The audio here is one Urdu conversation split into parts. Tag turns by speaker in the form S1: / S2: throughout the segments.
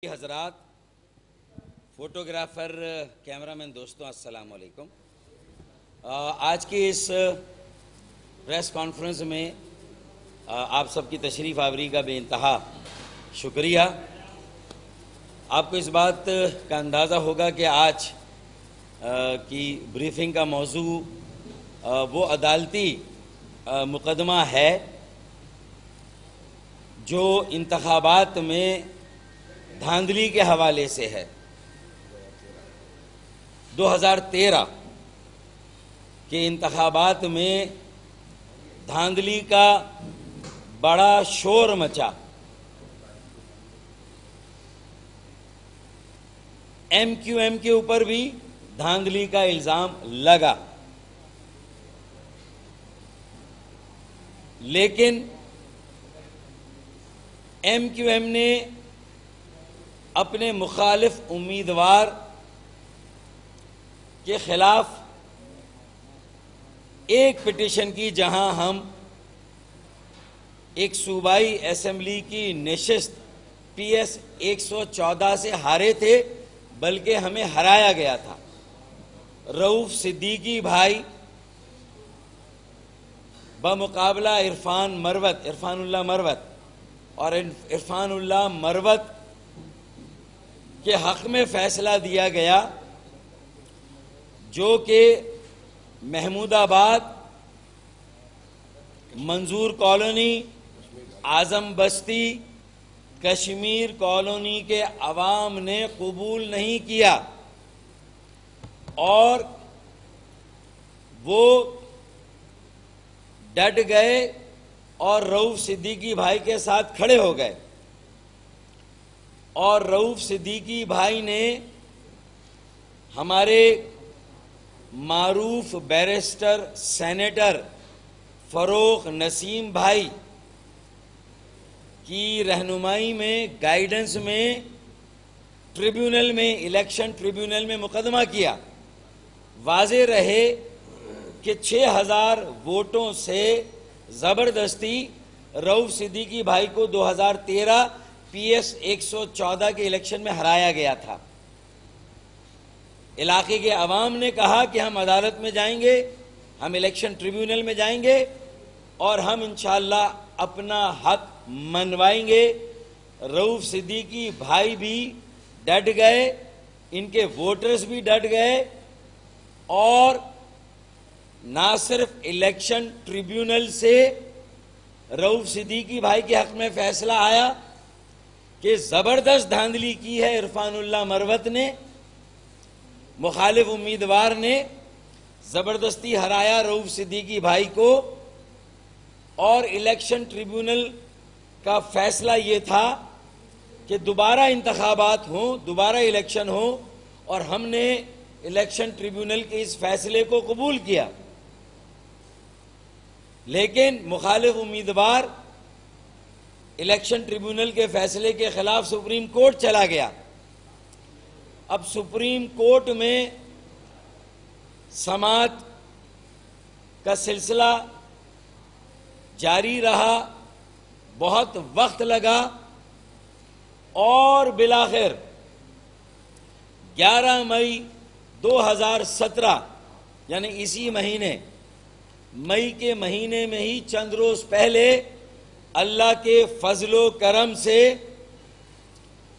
S1: حضرات، فوٹوگرافر، کیمرہ مین دوستوں، السلام علیکم۔ آج کی اس پریس کانفرنس میں آپ سب کی تشریف آوری کا بے انتہا شکریہ۔ آپ کو اس بات کا اندازہ ہوگا کہ آج کی بریفنگ کا موضوع وہ عدالتی مقدمہ ہے جو انتخابات میں دھاندلی کے حوالے سے ہے۔ 2013 کے انتخابات میں دھاندلی کا بڑا شور مچا۔ ایم کیو ایم کے اوپر بھی دھاندلی کا الزام لگا، لیکن ایم کیو ایم نے اپنے مخالف امیدوار کے خلاف ایک پٹیشن کی، جہاں ہم ایک صوبائی اسمبلی کی نشست PS 114 سے ہارے تھے، بلکہ ہمیں ہرایا گیا تھا۔ رؤف صدیقی بھائی بمقابلہ عرفان اللہ مروت، اور عرفان اللہ مروت کے حق میں فیصلہ دیا گیا، جو کہ محمود آباد، منظور کالونی، اعظم بستی، کشمیر کالونی کے عوام نے قبول نہیں کیا، اور وہ ڈٹ گئے اور رؤف صدیقی بھائی کے ساتھ کھڑے ہو گئے۔ اور رؤف صدیقی بھائی نے ہمارے معروف بیرسٹر سینیٹر فروخ نسیم بھائی کی رہنمائی میں، گائیڈنس میں، ٹریبیونل میں، الیکشن ٹریبیونل میں مقدمہ کیا۔ واضح رہے کہ 6000 ووٹوں سے زبردستی رؤف صدیقی بھائی کو 2013 PS 114 کے الیکشن میں ہرایا گیا تھا۔ علاقے کے عوام نے کہا کہ ہم عدالت میں جائیں گے، ہم الیکشن ٹریبیونل میں جائیں گے، اور ہم انشاءاللہ اپنا حق منوائیں گے۔ رؤف صدیقی بھائی بھی ڈٹ گئے، ان کے ووٹرز بھی ڈٹ گئے، اور نہ صرف الیکشن ٹریبیونل سے رؤف صدیقی بھائی کے حق میں فیصلہ آیا کہ زبردست دھاندلی کی ہے عرفان اللہ مروت نے، مخالف امیدوار نے زبردستی ہرایا رؤف صدیقی بھائی کو، اور الیکشن ٹریبیونل کا فیصلہ یہ تھا کہ دوبارہ انتخابات ہوں، دوبارہ الیکشن ہوں، اور ہم نے الیکشن ٹریبیونل کے اس فیصلے کو قبول کیا۔ لیکن مخالف امیدوار الیکشن ٹریبیونل کے فیصلے کے خلاف سپریم کورٹ چلا گیا۔ اب سپریم کورٹ میں سماعت کا سلسلہ جاری رہا، بہت وقت لگا، اور بالآخر 11 مئی 2017 یعنی اسی مہینے، مئی کے مہینے میں ہی چند روز پہلے، اللہ کے فضل و کرم سے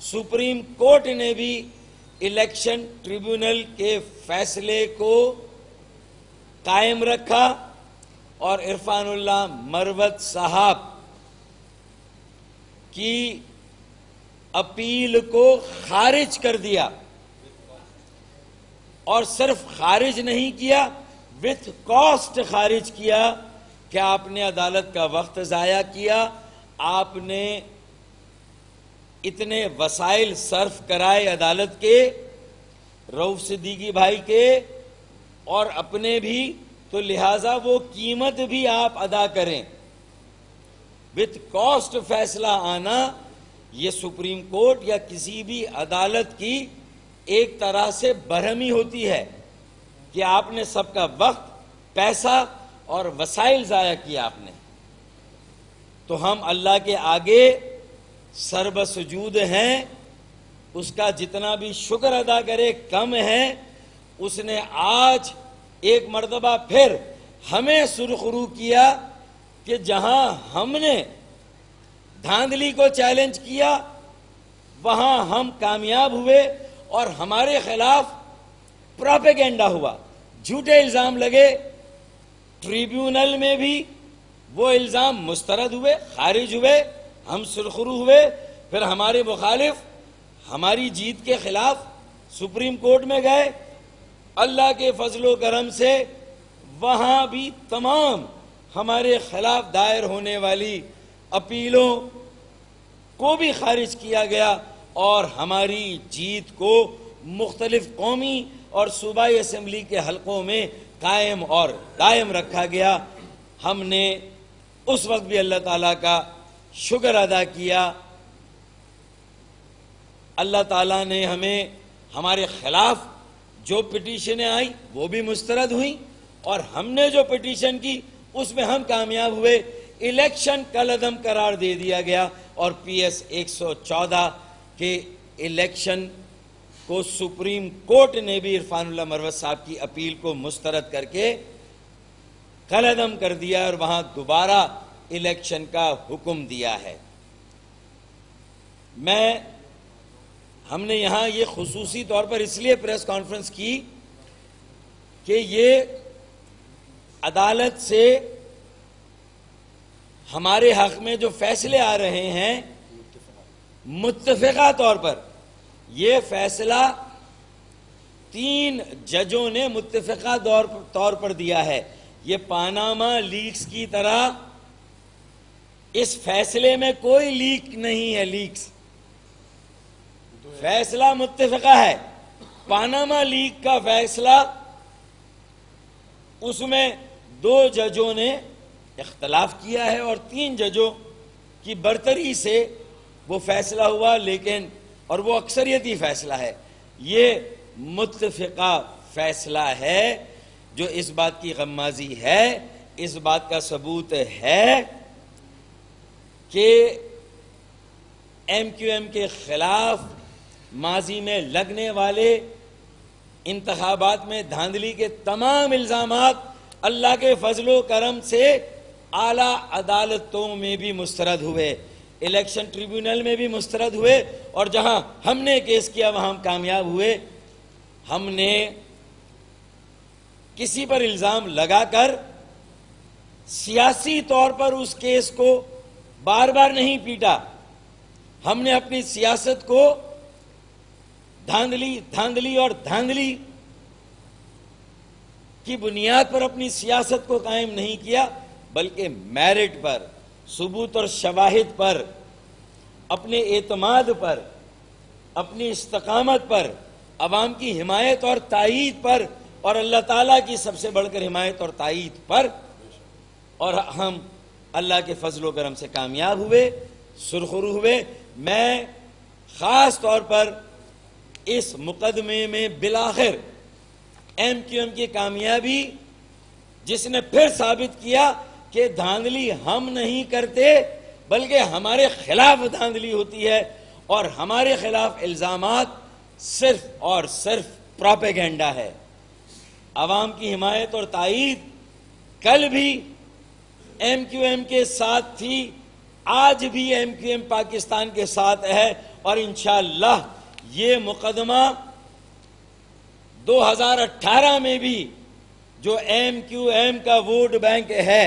S1: سپریم کورٹ نے بھی الیکشن ٹریبیونل کے فیصلے کو قائم رکھا، اور عرفان اللہ مروت صاحب کی اپیل کو خارج کر دیا، اور صرف خارج نہیں کیا، وتھ کاسٹ خارج کیا، کہ آپ نے عدالت کا وقت ضائع کیا، آپ نے اتنے وسائل صرف کرائے عدالت کے، رؤف صدیقی بھائی کے اور اپنے بھی، تو لہٰذا وہ قیمت بھی آپ ادا کریں۔ وتھ کاسٹ فیصلہ آنا یہ سپریم کورٹ یا کسی بھی عدالت کی ایک طرح سے برہمی ہوتی ہے کہ آپ نے سب کا وقت، پیسہ اور وسائل ضائع کیا آپ نے۔ تو ہم اللہ کے آگے سربسجود ہیں اس کا جتنا بھی شکر ادا کرے کم ہے. اس نے آج ایک مرتبہ پھر ہمیں سرخرو کیا کہ جہاں ہم نے دھاندلی کو چیلنج کیا وہاں ہم کامیاب ہوئے اور ہمارے خلاف پروپیگنڈا ہوا, جھوٹے الزام لگے. ٹریبیونل میں بھی وہ الزام مسترد ہوئے, خارج ہوئے, ہم سرخرو ہوئے. پھر ہمارے مخالف ہماری جیت کے خلاف سپریم کورٹ میں گئے. اللہ کے فضل و کرم سے وہاں بھی تمام ہمارے خلاف دائر ہونے والی اپیلوں کو بھی خارج کیا گیا اور ہماری جیت کو مختلف قومی اور صوبائی اسمبلی کے حلقوں میں قائم اور دائم رکھا گیا. ہم نے اس وقت بھی اللہ تعالیٰ کا شکر ادا کیا. اللہ تعالیٰ نے ہمیں ہمارے خلاف جو پٹیشنیں آئیں وہ بھی مسترد ہوئیں اور ہم نے جو پٹیشن کی اس میں ہم کامیاب ہوئے. الیکشن کل عدم قرار دے دیا گیا اور پی ایس 114 کے الیکشن کو سپریم کورٹ نے بھی عرفان اللہ مروت صاحب کی اپیل کو مسترد کر کے کل عدم کر دیا اور وہاں دوبارہ الیکشن کا حکم دیا ہے. ہم نے یہاں یہ خصوصی طور پر اس لیے پریس کانفرنس کی کہ یہ عدالت سے ہمارے حق میں جو فیصلے آ رہے ہیں متفقہ طور پر, یہ فیصلہ 3 ججوں نے متفقہ طور پر دیا ہے. یہ پاناما لیکس کی طرح اس فیصلے میں کوئی لیک نہیں ہے. لیکس فیصلہ متفقہ ہے. پاناما لیک کا فیصلہ اس میں 2 ججوں نے اختلاف کیا ہے اور 3 ججوں کی برتری سے وہ فیصلہ ہوا, لیکن اور وہ اکثریتی فیصلہ ہے. یہ متفقہ فیصلہ ہے جو اس بات کی غمازی ہے, اس بات کا ثبوت ہے کہ ایم کیو ایم کے خلاف ماضی میں لگنے والے انتخابات میں دھاندلی کے تمام الزامات اللہ کے فضل و کرم سے اعلیٰ عدالتوں میں بھی مسترد ہوئے, الیکشن ٹریبیونل میں بھی مسترد ہوئے اور جہاں ہم نے کیس کیا وہاں ہم کامیاب ہوئے. ہم نے کسی پر الزام لگا کر سیاسی طور پر اس کیس کو بار بار نہیں پیٹا. ہم نے اپنی سیاست کو دھاندلی اور دھاندلی کی بنیاد پر اپنی سیاست کو قائم نہیں کیا, بلکہ میرٹ پر, ثبوت اور شواہد پر, اپنے اعتماد پر, اپنی استقامت پر, عوام کی حمایت اور تائید پر اور اللہ تعالیٰ کی سب سے بڑھ کر حمایت اور تائید پر. اور ہم اللہ کے فضل و کرم سے کامیاب ہوئے, سرخرو ہوئے. میں خاص طور پر اس مقدمے میں بالآخر ایم کیو ایم کی کامیابی, جس نے پھر ثابت کیا کہ دھاندلی ہم نہیں کرتے بلکہ ہمارے خلاف دھاندلی ہوتی ہے اور ہمارے خلاف الزامات صرف اور صرف پروپیگنڈا ہے. عوام کی حمایت اور تائید کل بھی ایم کیو ایم کے ساتھ تھی, آج بھی ایم کیو ایم پاکستان کے ساتھ ہے اور انشاءاللہ یہ مقدمہ 2018 میں بھی جو ایم کیو ایم کا ووٹ بینک ہے,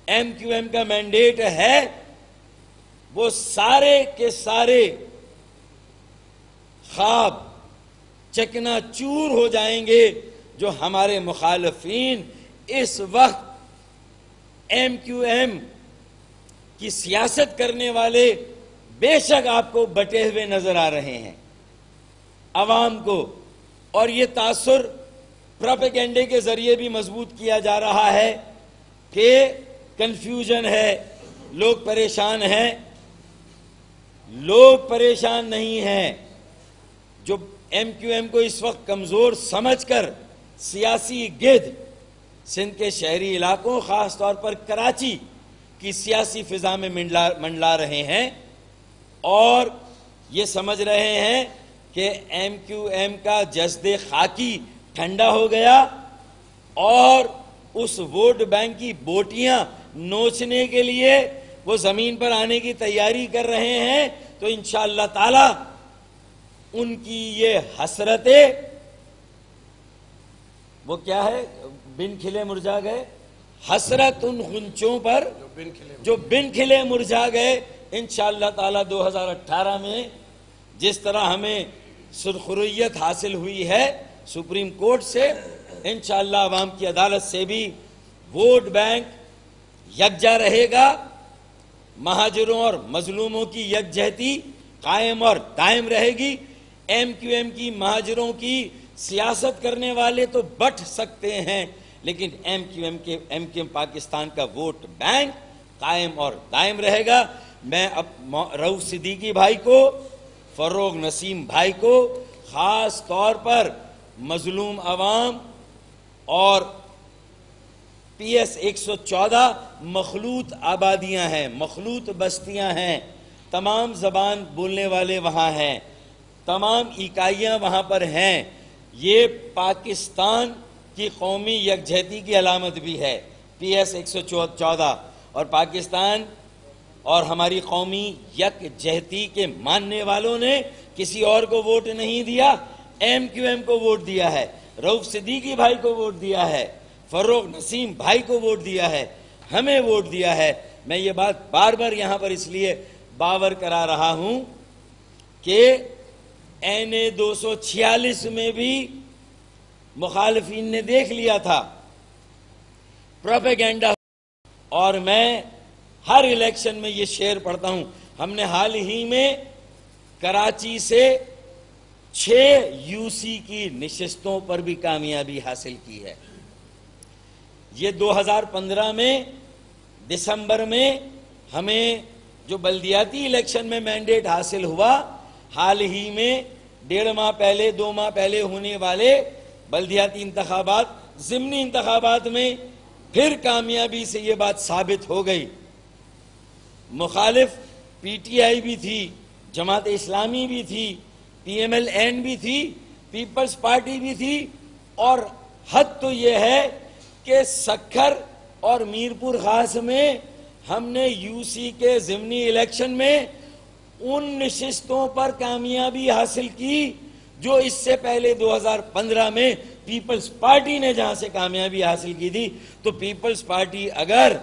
S1: ایم کیو ایم کا مینڈیٹ ہے, وہ سارے کے سارے خواب چکنا چور ہو جائیں گے جو ہمارے مخالفین اس وقت ایم کیو ایم کی سیاست کرنے والے بے شک آپ کو بٹے ہوئے نظر آ رہے ہیں عوام کو, اور یہ تاثر پروپیگنڈے کے ذریعے بھی مضبوط کیا جا رہا ہے کہ کنفیوژن ہے, لوگ پریشان ہیں. لوگ پریشان نہیں ہیں. جو ایم کیو ایم کو اس وقت کمزور سمجھ کر سیاسی گدھ سندھ کے شہری علاقوں, خاص طور پر کراچی کی سیاسی فضا میں منڈلا رہے ہیں اور یہ سمجھ رہے ہیں کہ ایم کیو ایم کا جسد خاکی ٹھنڈا ہو گیا اور اس ووٹ بینک کی بوٹیاں نوچنے کے لیے وہ زمین پر آنے کی تیاری کر رہے ہیں، تو انشاءاللہ تعالی ان کی یہ حسرتیں، وہ کیا ہے، بن کھلے مرجا گئے، حسرت ان غنچوں پر جو بن کھلے مرجا گئے، انشاءاللہ تعالی 2018 میں جس طرح ہمیں سرخرویت حاصل ہوئی ہے سپریم کورٹ سے، انشاءاللہ عوام کی عدالت سے بھی ووٹ بینک یکجا رہے گا، مہاجروں اور مظلوموں کی یکجہتی قائم اور دائم رہے گی۔ ایم کیو ایم کی مہاجروں کی سیاست کرنے والے تو بٹ سکتے ہیں، لیکن ایم کیو ایم پاکستان کا ووٹ بینک قائم اور دائم رہے گا۔ میں اب رؤوف صدیقی بھائی کو، فروغ نسیم بھائی کو، خاص طور پر مظلوم عوام اور پی ایس 114 مخلوط آبادیاں ہیں، مخلوط بستیاں ہیں، تمام زبان بولنے والے وہاں ہیں، تمام اکائیاں وہاں پر ہیں، یہ پاکستان کی قومی یکجہتی کی علامت بھی ہے، پی ایس 114، اور پاکستان اور ہماری قومی یکجہتی کے ماننے والوں نے کسی اور کو ووٹ نہیں دیا، ایم کیو ایم کو ووٹ دیا ہے، رؤوف صدیقی بھائی کو ووٹ دیا ہے، فروغ نسیم بھائی کو ووٹ دیا ہے، ہمیں ووٹ دیا ہے۔ میں یہ بات بار بار یہاں پر اس لیے باور کرا رہا ہوں کہ این 246 میں بھی مخالفین نے دیکھ لیا تھا پروپیگنڈا، اور میں ہر الیکشن میں یہ شعر پڑھتا ہوں۔ ہم نے حال ہی میں کراچی سے 6 یو سی کی نشستوں پر بھی کامیابی حاصل کی ہے۔ یہ 2015 میں دسمبر میں ہمیں جو بلدیاتی الیکشن میں مینڈیٹ حاصل ہوا، حال ہی میں 1.5 ماہ پہلے 2 ماہ پہلے ہونے والے بلدیاتی انتخابات، ضمنی انتخابات میں پھر کامیابی سے یہ بات ثابت ہو گئی۔ مخالف پی ٹی آئی بھی تھی، جماعت اسلامی بھی تھی، پی ایم ایل این بھی تھی، پیپلز پارٹی بھی تھی، اور حد تو یہ ہے کہ سکھر اور میرپور خاص میں ہم نے یو سی کے ضمنی الیکشن میں ان نشستوں پر کامیابی حاصل کی جو اس سے پہلے 2015 میں پیپلز پارٹی نے جہاں سے کامیابی حاصل کی تھی۔ تو پیپلز پارٹی اگر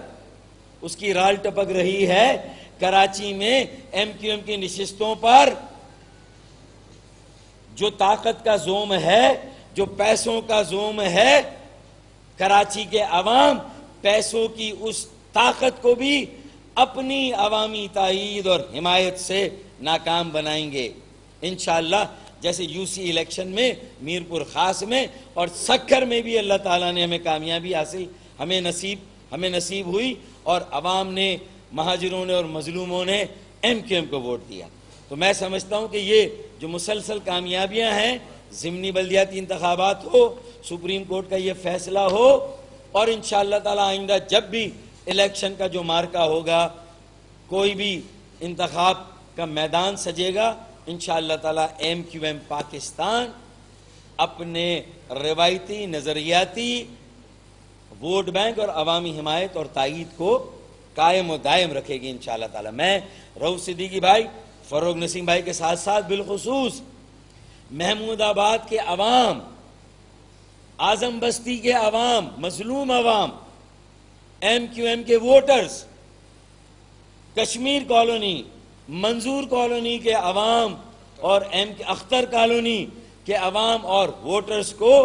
S1: اس کی رال ٹپک رہی ہے کراچی میں ایم کیو ایم کی نشستوں پر، جو طاقت کا زوم ہے، جو پیسوں کا زوم ہے، کراچی کے عوام پیسوں کی اس طاقت کو بھی اپنی عوامی تائید اور حمایت سے ناکام بنائیں گے انشاءاللہ، جیسے یو سی الیکشن میں میرپور خاص میں اور سکھر میں بھی اللہ تعالیٰ نے ہمیں کامیابی حاصل ہمیں نصیب ہوئی، اور عوام نے، مہاجروں نے اور مظلوموں نے ایم کیو ایم کو ووٹ دیا۔ تو میں سمجھتا ہوں کہ یہ جو مسلسل کامیابیاں ہیں، ضمنی بلدیاتی انتخابات ہو، سپریم کورٹ کا یہ فیصلہ ہو، اور انشاءاللہ تعالی آئندہ جب بھی الیکشن کا جو مارکا ہوگا، کوئی بھی انتخاب کا میدان سجے گا، انشاءاللہ تعالی ایم کیو ایم پاکستان اپنے روایتی نظریاتی ووٹ بینک اور عوامی حمایت اور تائید کو قائم و دائم رکھے گی انشاءاللہ تعالی۔ میں رؤوف صدیقی بھائی، فروغ نسیم بھائی کے ساتھ ساتھ بالخصوص محمود آباد کے عوام، اعظم بستی کے عوام، مظلوم عوام، ایم کیو ایم کے ووٹرز، کشمیر کالونی، منظور کالونی کے عوام اور اختر کالونی کے عوام اور ووٹرز کو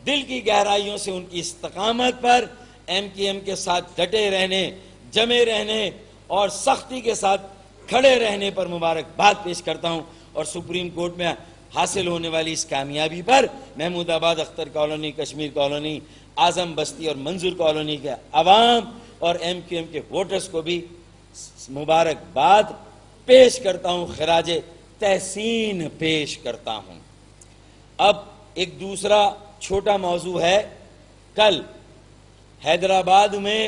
S1: دل کی گہرائیوں سے ان کی استقامت پر، ایم کیو ایم کے ساتھ ڈٹے رہنے، جمے رہنے اور سختی کے ساتھ کھڑے رہنے پر مبارکباد پیش کرتا ہوں، اور سپریم کورٹ میں حاصل ہونے والی اس کامیابی پر محمود آباد، اختر کالونی، کشمیر کالونی، اعظم بستی اور منظور کالونی کے عوام اور ایم کیو ایم کے ووٹرز کو بھی مبارکباد پیش کرتا ہوں، خراج تحسین پیش کرتا ہوں۔ اب ایک دوسرا چھوٹا موضوع ہے، کل حیدرآباد میں